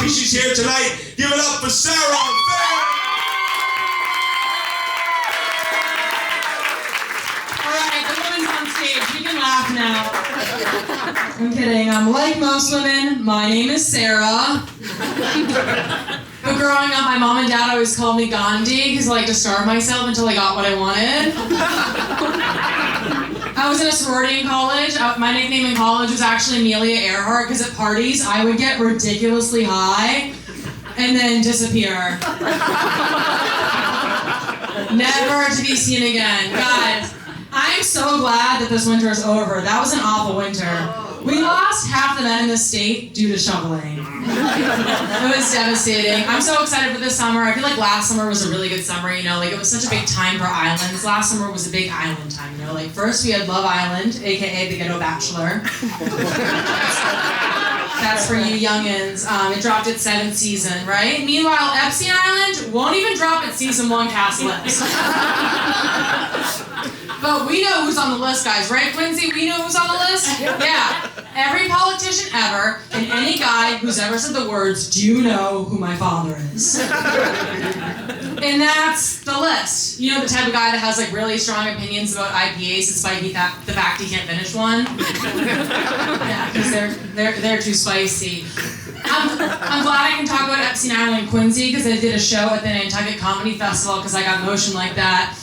happy she's here tonight. Give it up for Sarah. You can laugh now. I'm kidding. Like most women, my name is Sarah. But growing up, my mom and dad always called me Gandhi because I like to starve myself until I got what I wanted. I was in a sorority in college. My nickname in college was actually Amelia Earhart because at parties I would get ridiculously high and then disappear. Never to be seen again. Guys, I'm so glad that this winter is over. That was an awful winter. We lost half the men in this state due to shoveling. It was devastating. I'm so excited for this summer. I feel like last summer was a really good summer, you know, like it was such a big time for islands. Last summer was a big island time, you know, like first we had Love Island, aka the Ghetto Bachelor. That's for you youngins. It dropped its 7th season, right? Meanwhile, Epstein Island won't even drop its season 1 cast list. But we know who's on the list, guys, right, Quincy? We know who's on the list? Yeah. Every politician ever, and any guy who's ever said the words, "Do you know who my father is?" And that's the list. You know, the type of guy that has like really strong opinions about IPAs despite the fact he can't finish one? Yeah, because they're too spicy. I'm glad I can talk about Epstein Island and Quincy because I did a show at the Nantucket Comedy Festival because I got motion like that.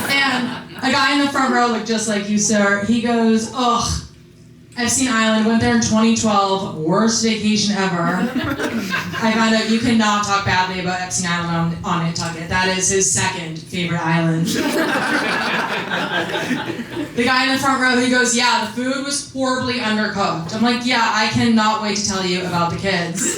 And a guy in the front row looked just like you, sir. He goes, "Ugh, Epstein Island, went there in 2012, worst vacation ever." I found out you cannot talk badly about Epstein Island on Nantucket. That is his second favorite island. The guy in the front row, he goes, "Yeah, the food was horribly undercooked." I'm like, "Yeah, I cannot wait to tell you about the kids."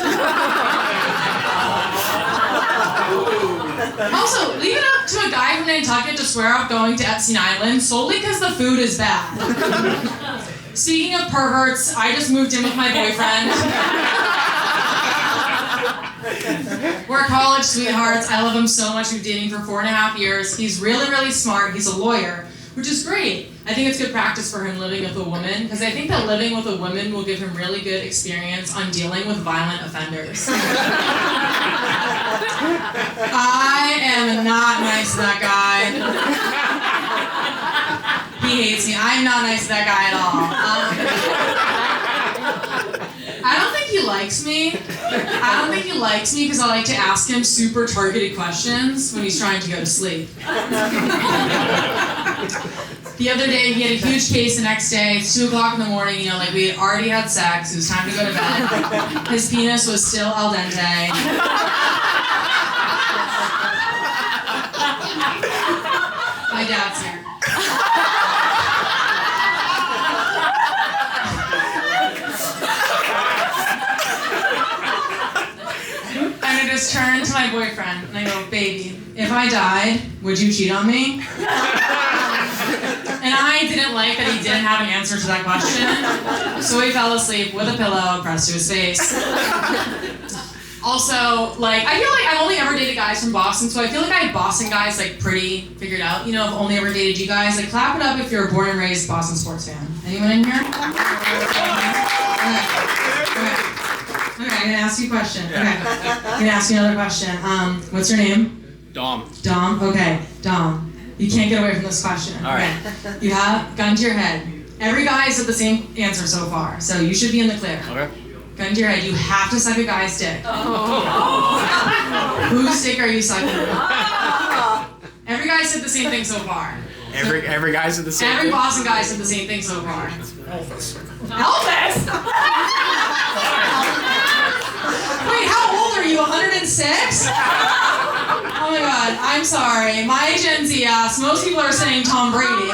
Also, leave it up to a guy from Nantucket to swear off going to Epstein Island solely because the food is bad. Speaking of perverts, I just moved in with my boyfriend. We're college sweethearts. I love him so much. We've been dating for 4.5 years. He's really, really smart. He's a lawyer, which is great. I think it's good practice for him living with a woman, because I think that living with a woman will give him really good experience on dealing with violent offenders. I am not nice to that guy. He hates me. I'm not nice to that guy at all. I don't think he likes me. I don't think he likes me because I like to ask him super targeted questions when he's trying to go to sleep. The other day, he had a huge case the next day. It's 2 o'clock in the morning, you know, like we had already had sex. It was time to go to bed. His penis was still al dente. My dad's here. And I just turned to my boyfriend and I go, "Baby, if I died, would you cheat on me?" And I didn't like that he didn't have an answer to that question, so he fell asleep with a pillow pressed to his face. Also, like, I feel like I've only ever dated guys from Boston, so I feel like I have Boston guys, like, pretty figured out. You know, I've only ever dated you guys. Like, clap it up if you're a born and raised Boston sports fan. Anyone in here? Okay, I'm gonna ask you a question. Okay, I'm gonna ask you another question. What's your name? Dom. Dom? Okay, Dom. You can't get away from this question. All right. Okay. You have gun to your head. Every guy has said the same answer so far, so you should be in the clear. Okay. Gun to your head. You have to suck a guy's dick. Oh. Whose dick are you sucking? Every guy said the same thing so far. Every guy said the same Every thing? Boston guy said the same thing so far. Elvis? Wait, how old are you? 106? Oh my god, I'm sorry. My Gen Z ass, most people are saying Tom Brady.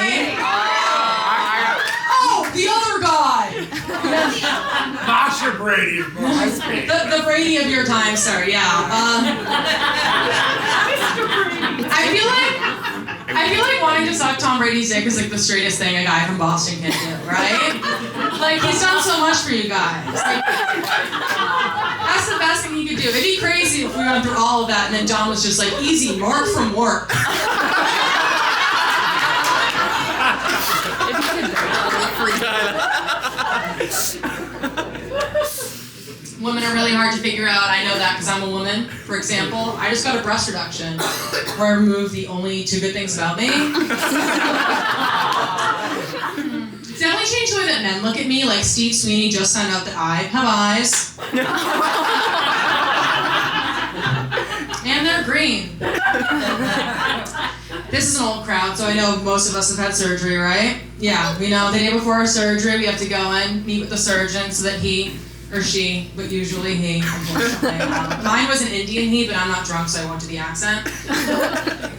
Oh, the other guy! Masha Brady. The Brady of your time, sir, yeah. I feel like wanting to suck Tom Brady's dick is like the straightest thing a guy from Boston can do, right? Like, he's done so much for you guys. Like, that's the best thing he could do. It'd be crazy if we went through all of that and then John was just like, "Easy, Mark from work." Women are really hard to figure out. I know that because I'm a woman. For example, I just got a breast reduction where I removed the only two good things about me. It's definitely changed the way that men look at me. Like Steve Sweeney just found out that I have eyes. And they're green. This is an old crowd, so I know most of us have had surgery, right? Yeah, we know the day before our surgery, we have to go in, meet with the surgeon so that he or she, but usually he, unfortunately. Mine was an Indian he, but I'm not drunk, so I won't do the accent.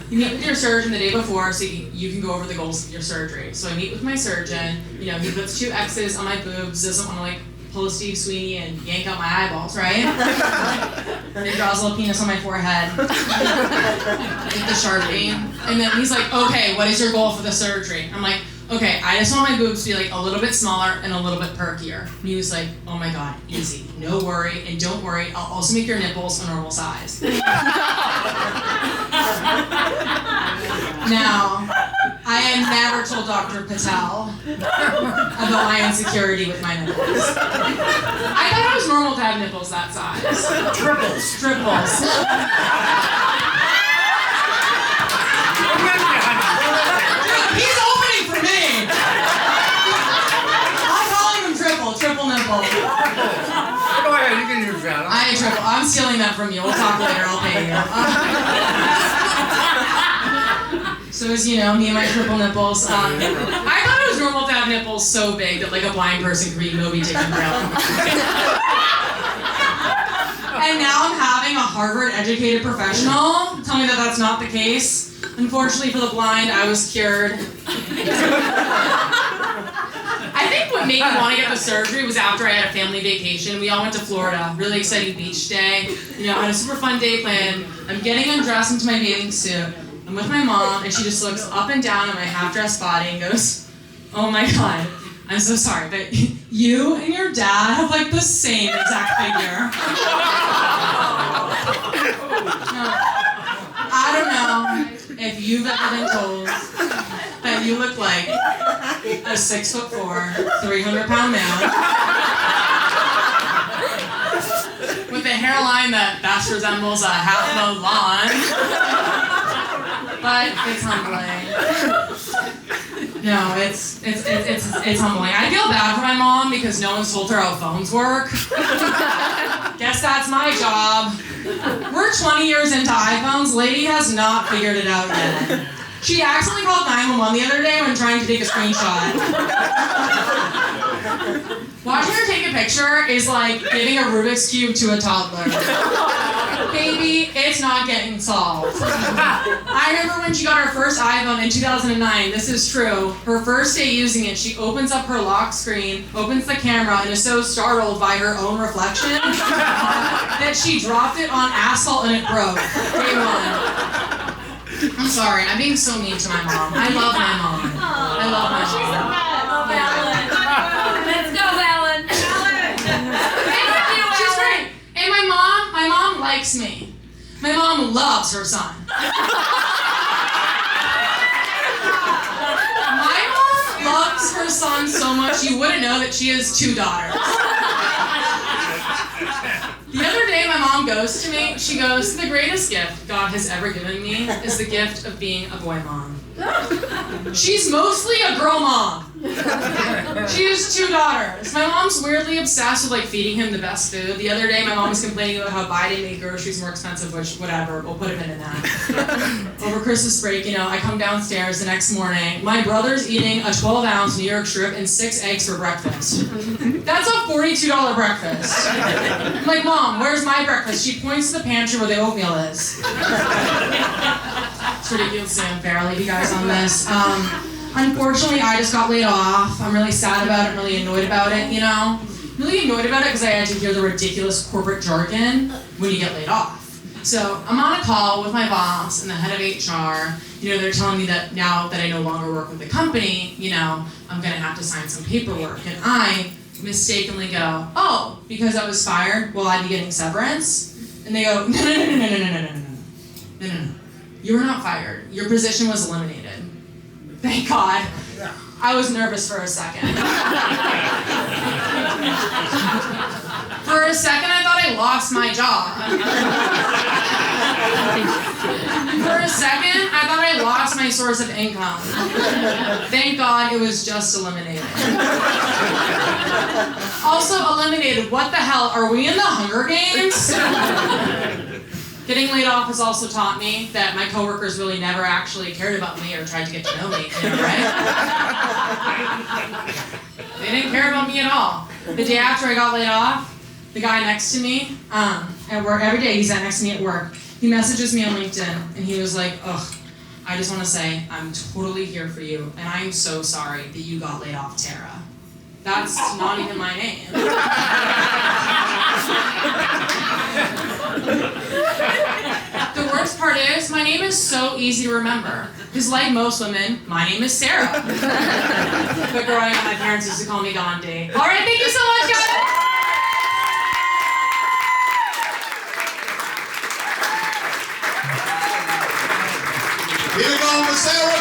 You meet with your surgeon the day before so you can go over the goals of your surgery. So I meet with my surgeon, he puts 2 X's on my boobs, doesn't want to pull a Steve Sweeney and yank out my eyeballs, right? And he draws a little penis on my forehead with the Sharpie. And then he's like, okay, what is your goal for the surgery? I'm like, okay, I just want my boobs to be a little bit smaller and a little bit perkier. And he was like, oh my God, easy, no worry, and don't worry, I'll also make your nipples a normal size. Now, I had never told Dr. Patel about my insecurity with my nipples. I thought it was normal to have nipples that size. Triples. He's opening for me! I'm calling him triple nipple. Go ahead, you can use that. I had triple. I'm stealing that from you. We'll talk later, I'll pay you. So as you know, me and my triple nipples. I thought it was normal to have nipples so big that a blind person could read Moby Dick and Braille. And now I'm having a Harvard-educated professional tell me that that's not the case. Unfortunately for the blind, I was cured. I think what made me want to get the surgery was after I had a family vacation. We all went to Florida, really exciting beach day. I had a super fun day planned. I'm getting undressed into my bathing suit. I'm with my mom, and she just looks up and down at my half-dressed body and goes, oh my God, I'm so sorry, but you and your dad have the same exact figure. I don't know if you've ever been told that you look like a 6'4", 300-pound man with a hairline that best resembles a half mowed lawn. But it's humbling. No, it's humbling. I feel bad for my mom because no one's told her how phones work. Guess that's my job. We're 20 years into iPhones. Lady has not figured it out yet. She accidentally called 911 the other day when trying to take a screenshot. Watching her take a picture is like giving a Rubik's Cube to a toddler. Baby, it's not getting solved. I remember when she got her first iPhone in 2009, this is true. Her first day using it, she opens up her lock screen, opens the camera, and is so startled by her own reflection that she dropped it on asphalt and it broke. Day one. I'm sorry, I'm being so mean to my mom. I love my mom. I love my mom. She's the best. Oh, Ellen. Let's go, Ellen. She's great. And my mom likes me. My mom loves her son. My mom loves her son so much you wouldn't know that she has 2 daughters. The other day my mom goes to me, she goes, the greatest gift God has ever given me is the gift of being a boy mom. She's mostly a girl mom. She has 2 daughters. My mom's weirdly obsessed with feeding him the best food. The other day my mom was complaining about how Biden made groceries more expensive, which whatever, we'll put a pin in that. Over Christmas break, I come downstairs the next morning. My brother's eating a 12-ounce New York strip and 6 eggs for breakfast. That's a $42 breakfast. I'm like, Mom, where's my breakfast? She points to the pantry where the oatmeal is. It's ridiculously unfair. I'll leave you guys on this. Unfortunately, I just got laid off. I'm really sad about it, really annoyed about it, Really annoyed about it because I had to hear the ridiculous corporate jargon when you get laid off. So I'm on a call with my boss and the head of HR. They're telling me that now that I no longer work with the company, I'm going to have to sign some paperwork. And I mistakenly go, oh, because I was fired, will I be getting severance? And they go, no. You were not fired. Your position was eliminated. Thank God. I was nervous for a second. For For a second, I thought I lost my job. For a second, I thought I lost my source of income. Thank God it was just eliminated. Also eliminated, what the hell? Are we in the Hunger Games? Getting laid off has also taught me that my coworkers really never actually cared about me or tried to get to know me, right? They didn't care about me at all. The day after I got laid off, the guy next to me, at work, every day he sat next to me at work, he messages me on LinkedIn, and he was like, ugh, I just want to say, I'm totally here for you, and I'm so sorry that you got laid off, Tara. That's not even my name. The worst part is, my name is so easy to remember. Because like most women, my name is Sarah. But growing up, my parents used to call me Gandhi. All right, thank you so much, guys. Here we go for Sarah.